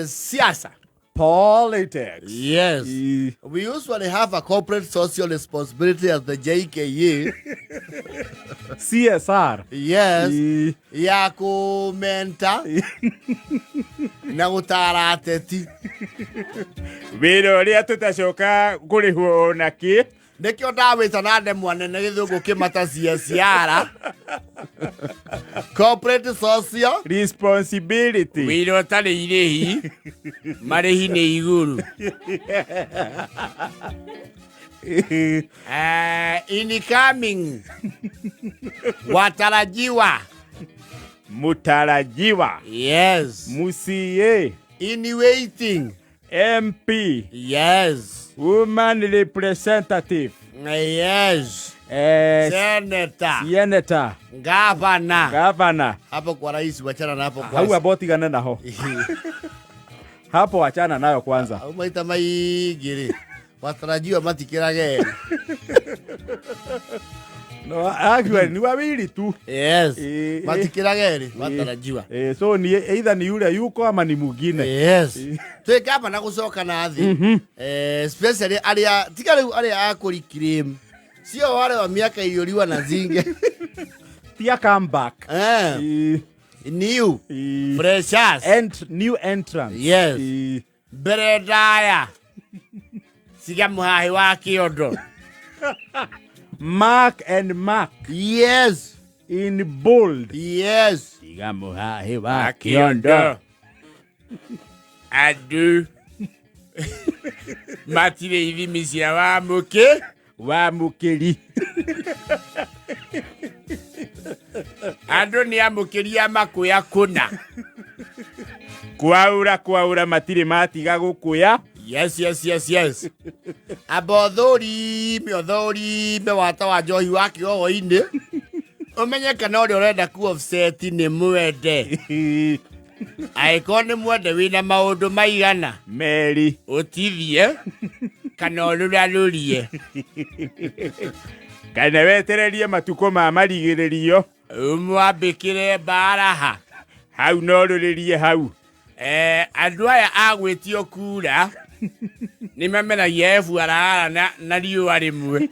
Siasa. Politics. Yes. We usually have a corporate social responsibility as the JKA. CSR. Yes. Ya kumenta. Na gutara ateti. Wiro ria tutacoka kurihwo naki. Nekio ndawita na ndemwa nene githungu kimata CSR. Corporate social responsibility. Wiro tari irehi. Marehi ni iguru. Incoming. Watarajiwa. Mutarajiwa. Yes. Musie. In waiting. MP. Yes. Woman representative. Yes. Senator. Senator. Governor. Hapo kwa rais wachana na hapo kwa. Hau aboti gana naho. Hapo wachana nayo kwanza. Umaita maigiri. Watarajiwa matikirage. No, agwa ni wawili tu. Yes. Matikirage watarajiwa. So ni either ni yule yuko ama ni mwingine. Yes. Tweka hapa na kusoka na athi. Especially aria tikale aria akuri cream. Sio wale wa miaka iliyoliwa na zinge. Tia come back. New. Freshers. And new entrance. Yes. Beredaya. Siga muhahi wa kiodo. Mark and mark. Yes. In bold. Yes. Siga muhahi wa kiodo. Adu. Matire hivi misia wa muke. Wa mukeri. Ando ni amukeria makuya kuna. Kwaura matire matiga gukuya. Yes. Abothori me wata wa johi wake o inde. Umenye kana uri urenda ku offset ni mwende. Aikone mwende wina maundu maigana. Meri. Utithie. Kana urarurie. Kana wetererie matuko ma marigiririo. Umwambikire baraha. Hau no ruririe hau. Andu aya agwitio kura. Nimemena yefu arara na riu arimwe.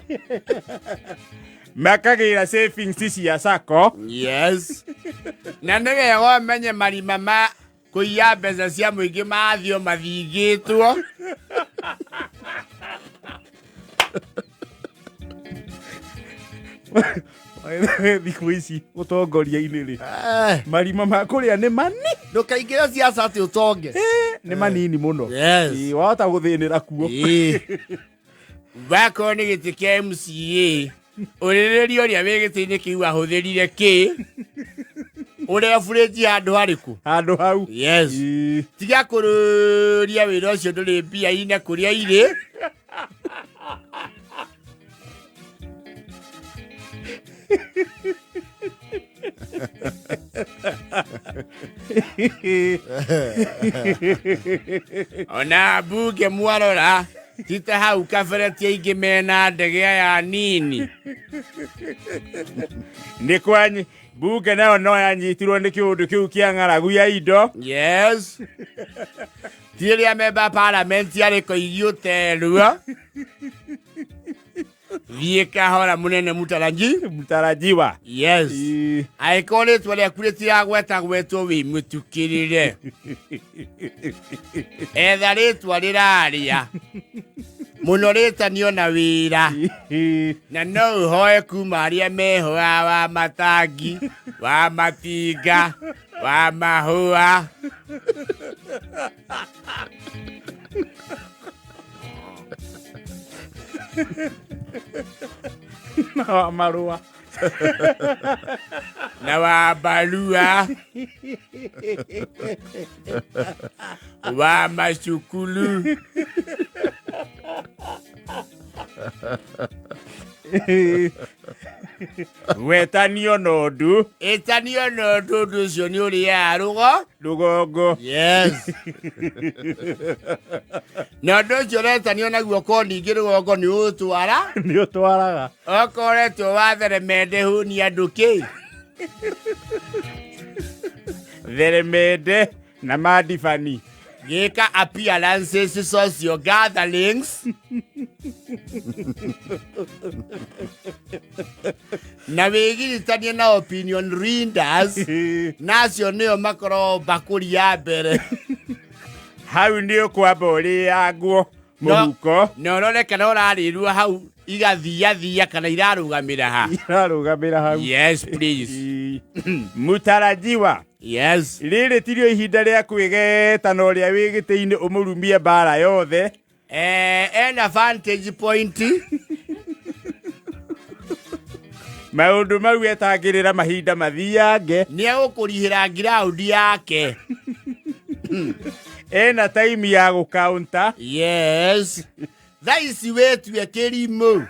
Makagira savings cia sako. Yes. Na ndege yo menye marima ma kuiya mbeca cia muingi mathio mathingitwo. Thikũ ici utongoria-inĩ rĩ marima ma kũrĩa nĩ mani ndũkaingĩre siasa atĩ ũtonge nĩ manini mũno. Yes. Wahota gũthĩnĩra kuo. Wakorwo nĩ gĩtĩ kĩa MCA ũrĩrĩria ũrĩa wĩ gĩtĩ-inĩ kĩu ahũthĩrire kĩ ũrĩa burĩti handũ harĩkũ handũ hau. Yes. Tiga kũrũria wĩra ũcio ndũrĩ mbia-inĩ kũrĩa irĩ. Ona bunge mwarora tita hau kabereti aingi mena ndege ya nini. Nĩ kwanyi bunge nayo no yanyitirwo nĩ kĩũndũ kĩu kĩa ng'aragu ya indo. Yes. Tiria member parliament yarĩko igĩũterwo. Vieka hora munene mutarajiwa. Yes. Aikone twale kuletira gwetwo wi mutukirire. Ethari twalira aria. Munoreta niona wira. Na no hoe kuma aria meho wa matagi, wa matiga, wa mahua. Na wa marua. Na wa balua. Wa mashukulu. Wetanio nodu. Etanio nodu ducio ni uri ya rugongo. Yes. Nodu ducio retanio naguo ko ningi rugongo ni utwara. Ni utwaraga. Okoretwo watheremende huni andu ki. Theremende Na madifani. Geka appearances, social gatherings. Na wigirithanie na opinion readers. Nacio nĩo makoro bakũri ya mbere. Hau nĩyo kwamba ũrĩagwo mũhuko. No ũrore kana ũrarĩrua hau igathiathia kana irarũgamĩra ha. Irarũgamĩra hau. Yes, please. Mutarajiwa. Yes. Rĩrĩ tirio ihinda rĩa kwĩgeta na ũrĩa wĩ gĩtĩ-inĩ ũmũrumie mbara yothe. An advantage point. Maũndũ mau etangĩrĩra mahinda mathiange. Nĩegũkũrihĩra ground yake. Ena time ya gũkaunta. Yes. Thaa ici wĩtue kĩrimũ.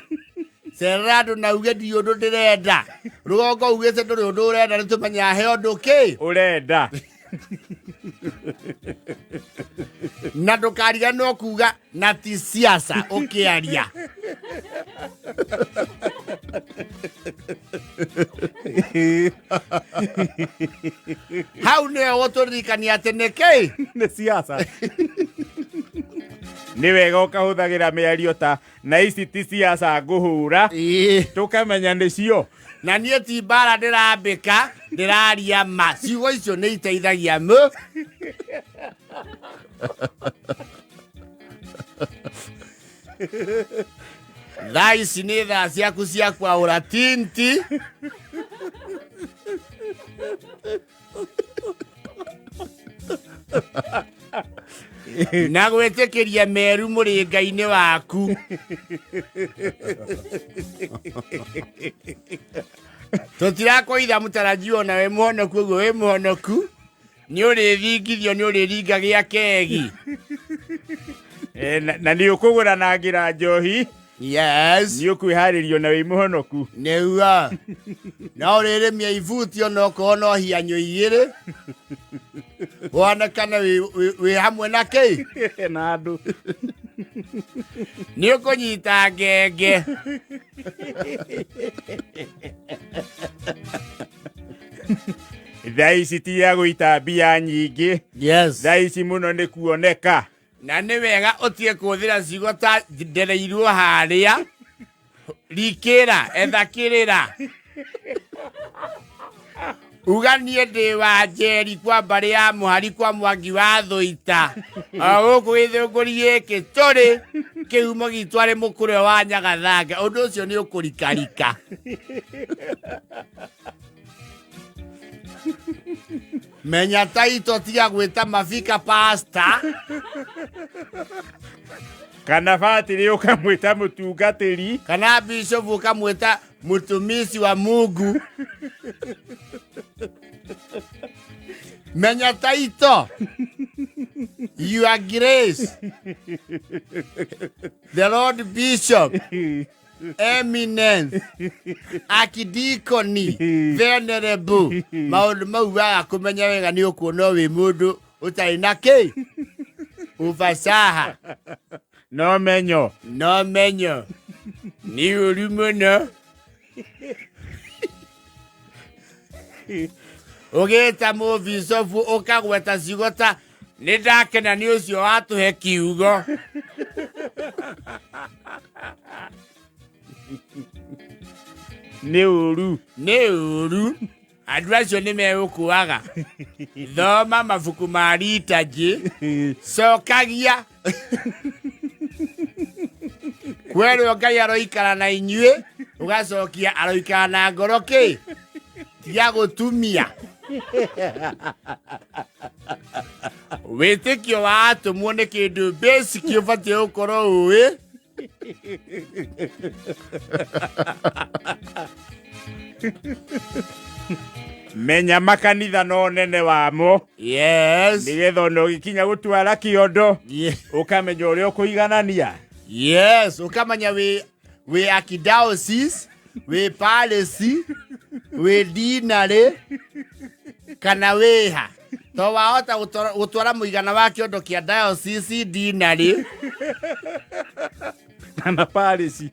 Serado na uge ndio ũndũ ndĩrenda. Rũgongo ugĩte ndũrĩ ũndũ ũrenda nĩtũmenya he ũndũ kĩ ũrenda. Na ndũkariganĩrwo kuga na ti siasa ũkĩaria. Hau nĩyo gũtũririkania atĩ nĩkĩ Nĩ siasa. Nĩ wega ũkahũthagĩra mĩario ta na ici ti siasa ngũhũra. Tũkamenya nĩcio. Na niĩ ti mbara ndĩrambĩka ndĩraria ma. Ciugo icio nĩ iteithagia mũ. Thaa ici nĩ thaa ciaku cia kwaũra tinti. Na gwĩtĩkĩria meru mũrĩnga-inĩ waku. Tũtirakũitha mũtarajiwa na wĩ mũhonoku ũguo wĩ mũhonoku. Nĩ ũrĩthingithio nĩ ũrĩringa gĩa kegi. Na nĩ ũkũgũranagĩra njohi. Yes. Nĩ ũkwĩharĩrio na wĩ mũhonoku. Nĩua. Na ũrĩrĩmia ibuti onokorwo no hianyũ igĩrĩ. Wonekana wĩ hamwe na kĩ? Na andũ. Nĩ ũkũnyita ngenge. Thaa ici ti ya gũita mbia nyingĩ. Yes. Thaa ici mũno nĩ kuoneka. Na nĩ wega ũtige kũhũthĩra ciugo ta ndereirwo harĩa. Rikĩra, ethakĩrĩra. Uganie ndĩ wa njeri kwa mbarĩ ya mũhari kwa Mwangi wa Thũita. Gũkũ gĩthũngũri gĩkĩ tũrĩ kĩhumo gitũ arĩ mũkũrwe wa Nyagathanga. Ũndũ ũcio nĩ ũkũrikarika. Menya taito tiga gwĩta mabika pasta. Kana batĩrĩ ũkamwĩta mũtungatĩri. Kana bishop ũkamwĩta mũtumisi wa Mungu. Menya taito. Your Grace. The Lord Bishop. Eminence. Archdeacony. Venerable. Maũndũ mau waga kũmenya wega nĩ ũkuona wĩ mũndũ ũtarĩ na kĩ? Ufasaha. No menyo. No menyo. Nĩ ũru mũno. Ũgĩta mũbishofu ũkagweta ciugo ta nĩ ndakena nĩ ũcio watũhe kiugo. Nĩ ũru. Nĩ ũru. Andũ acio nĩ megũkuaga. Thoma mabuku ma ritaji. Cokagia. Kwerwo Ngai aroikara na inyuĩ. Ũgacokia aroikara na ngoro kĩ? Tiga gũtumia. Wĩtĩkio wa atũmwo nĩ kĩndũ basic ũbatiĩ gũkorwo ũĩ. Menya makanitha no nene wamo. Yes. Nĩgetha ona ũgĩkinya gũtwara kĩondo. Ũkamenya ũrĩa ũkũiganania. Yes. Ũkamenya wĩ archdiocese, wĩ palace, wĩ dinarĩ, kana wĩha. To wahota gũtwara mũigana wa kĩondo kĩa diocese dinarĩ. Kana palace.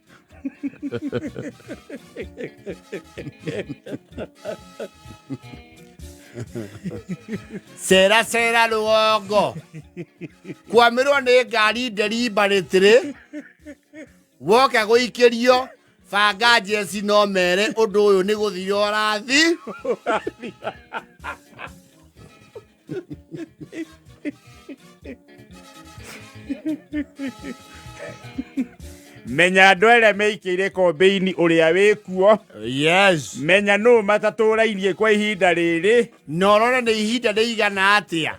Sera luogo. Kwa miro ne gari deliberately. Woka guikirio. Fanga jesi no mere. Undu uyu ni guthio rathi. Menya andu aria meikire kombe-ini uria wikuo. Yes. Menya no matatũrainie kwa ihinda riri. No rore ni ihinda rĩigana atia.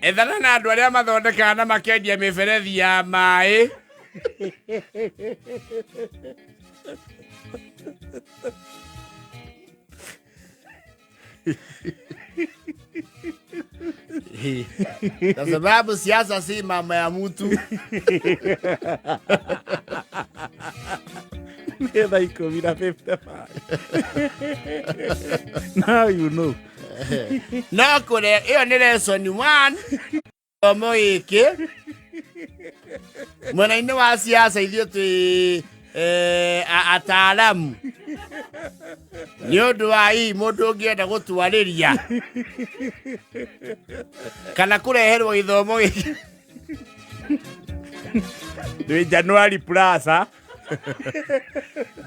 Ethana na andu aria mathondekaga na makendia miberethi ya mai. Kwa sababu siasa si mama ya mtu. Metha 10 Now you know. No kure, iyo ni lesson 1. Omo iki. Mwena-ini wa siasa ithio twi ataalamu. Ni undu wa hii mundu ungienda gutwariria. Kana kureherwo ithomo giki. Ni January Plaza.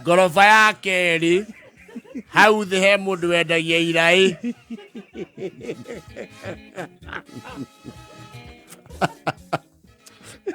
Gorofa ya keri. Hau the he mundu wendagia irai.